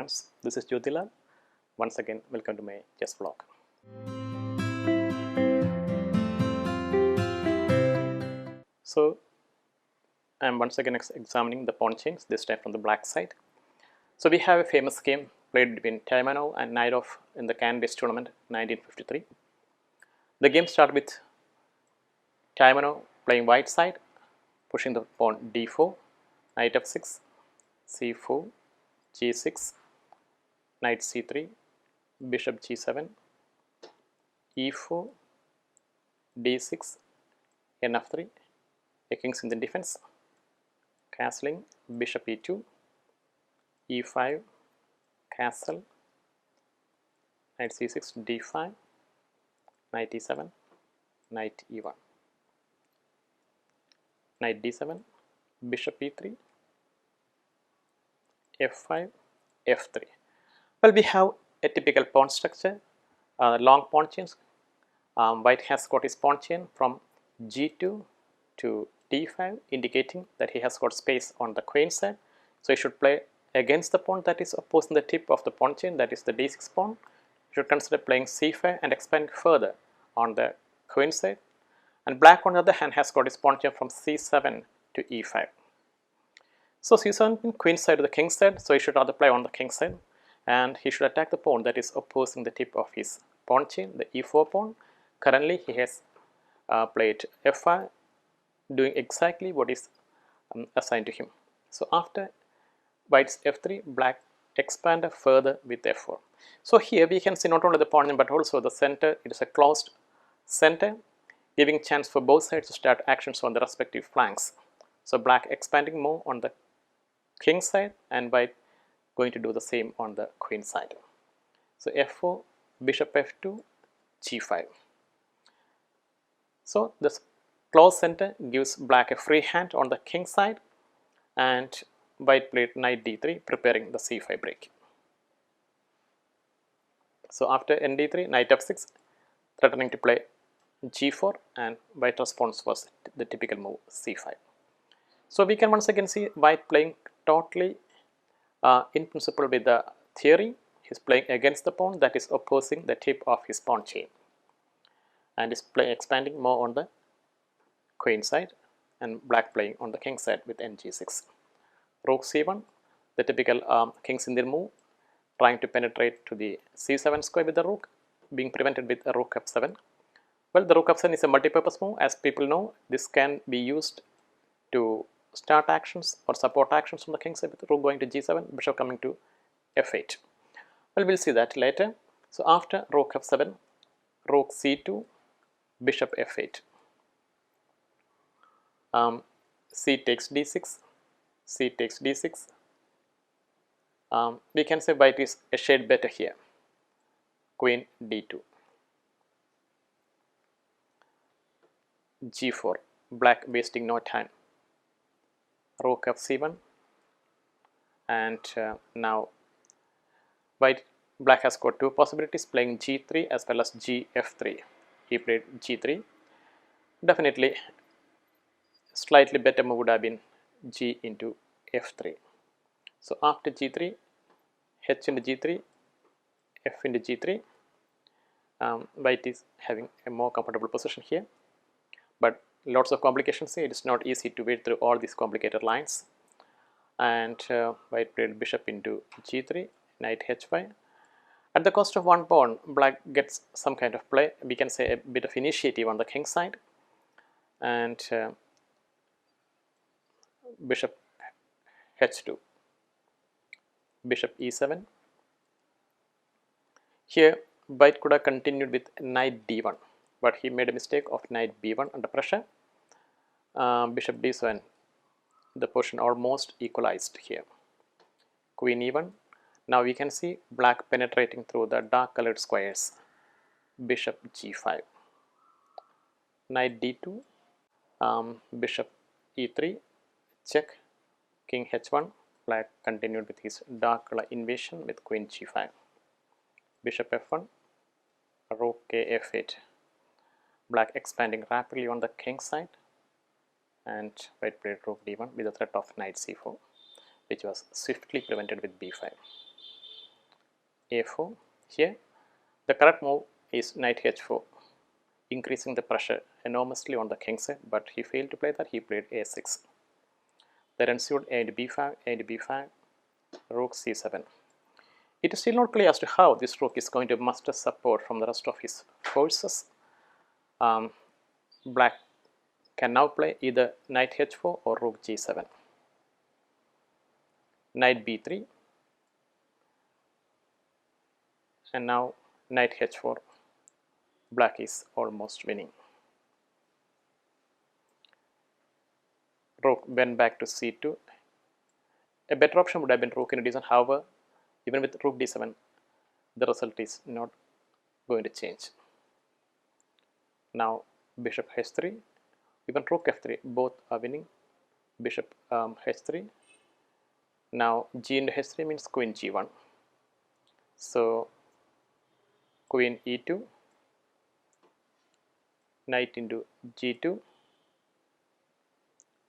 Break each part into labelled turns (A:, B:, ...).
A: friends, this is Jyotilal. Once again, welcome to my chess vlog. So I am once again examining the pawn chains, this time from the black side. So we have a famous game played between Taimanov and Nairov in the Cannes-based tournament 1953. The game started with Taimanov playing white side, pushing the pawn d4, knight f6, c4, g6, knight c3, bishop g7, e4, d6, nf3, a king's in the defense, castling, bishop e2, e5, castle, knight c6, d5, knight e7, knight e1, knight d7, bishop e3, f5, f3. Well, we have a typical pawn structure, long pawn chains. White has got his pawn chain from g2 to d5, indicating that he has got space on the queen side. So he should play against the pawn that is opposing the tip of the pawn chain, that is the d6 pawn. He should consider playing c5 and expand further on the queen side. And black, on the other hand, has got his pawn chain from c7 to e5. So c7 in queen side to the king side, so he should rather play on the king side, and he should attack the pawn that is opposing the tip of his pawn chain, the e4 pawn. Currently he has played f5, doing exactly what is assigned to him. So after white's f3, black expanded further with f4. So here we can see not only the pawn but also the center. It is a closed center, giving chance for both sides to start actions on the respective flanks. So black expanding more on the king side and white going to do the same on the queen side. So f4, bishop f2, g5. So this closed center gives black a free hand on the king side, and white played knight d3, preparing the c5 break. So after nd3, knight f6, threatening to play g4, and white response was the typical move c5. So we can once again see white playing totally in principle with the theory. He is playing against the pawn that is opposing the tip of his pawn chain, and is expanding more on the queen side, and black playing on the king side with ng6. Rook c1, the typical king's Indian move, trying to penetrate to the c7 square with the rook, being prevented with a rook f7. Well, the rook f7 is a multi-purpose move. As people know, this can be used to start actions or support actions from the king side, with the rook going to g7, bishop coming to f8. Well, we'll see that later. So after rook f7, rook c2, bishop f8, c takes d6, c takes d6. We can say white is a shade better here. Queen d2, g4, black wasting no time. Rook f7, and now black has got two possibilities, playing g3 as well as gf3. He played g3. Definitely slightly better move would have been g into f3. So after g3, h into g3, f into g3, white is having a more comfortable position here, but lots of complications here. It is not easy to wade through all these complicated lines. And white played bishop into g3, knight h5. At the cost of one pawn, black gets some kind of play. We can say a bit of initiative on the king side, and bishop h2, bishop e7. Here white could have continued with knight d1, but he made a mistake of knight b1 under pressure. Bishop d7, the position almost equalized here. Queen e1. Now we can see black penetrating through the dark colored squares. Bishop g5, knight d2, bishop e3, check, king h1. Black continued with his dark color invasion with queen g5, bishop f1, rook k f8. Black expanding rapidly on the king side, and white played rook d1 with the threat of knight c4, which was swiftly prevented with b5. a4. Here the correct move is knight h4, increasing the pressure enormously on the king side, but he failed to play that. He played a6. Then ensued a into b5, a into b5, rook c7. It is still not clear as to how this rook is going to muster support from the rest of his forces. Black can now play either knight h4 or rook g7. Knight b3, and now knight h4. Black is almost winning. Rook went back to c2. A better option would have been rook in d7. However, even with rook d7, the result is not going to change. Now bishop h3, even rook f3, both are winning. Bishop h3. Now g into h3 means queen g1. So queen e2, knight into g2,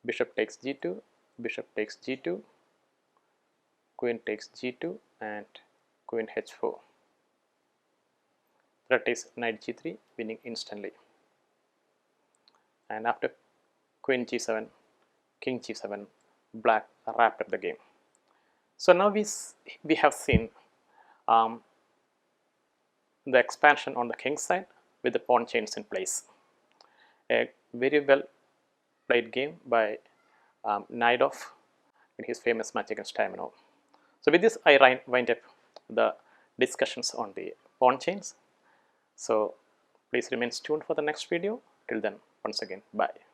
A: bishop takes g2, bishop takes g2, queen takes g2, and queen h4. That is knight g3 winning instantly. And after queen g7, king g7, black wrapped up the game. So now we have seen the expansion on the king side with the pawn chains in place. A very well played game by Naidov in his famous match against Taimanov. So with this, I wind up the discussions on the pawn chains. So please remain tuned for the next video. Till then, once again, bye.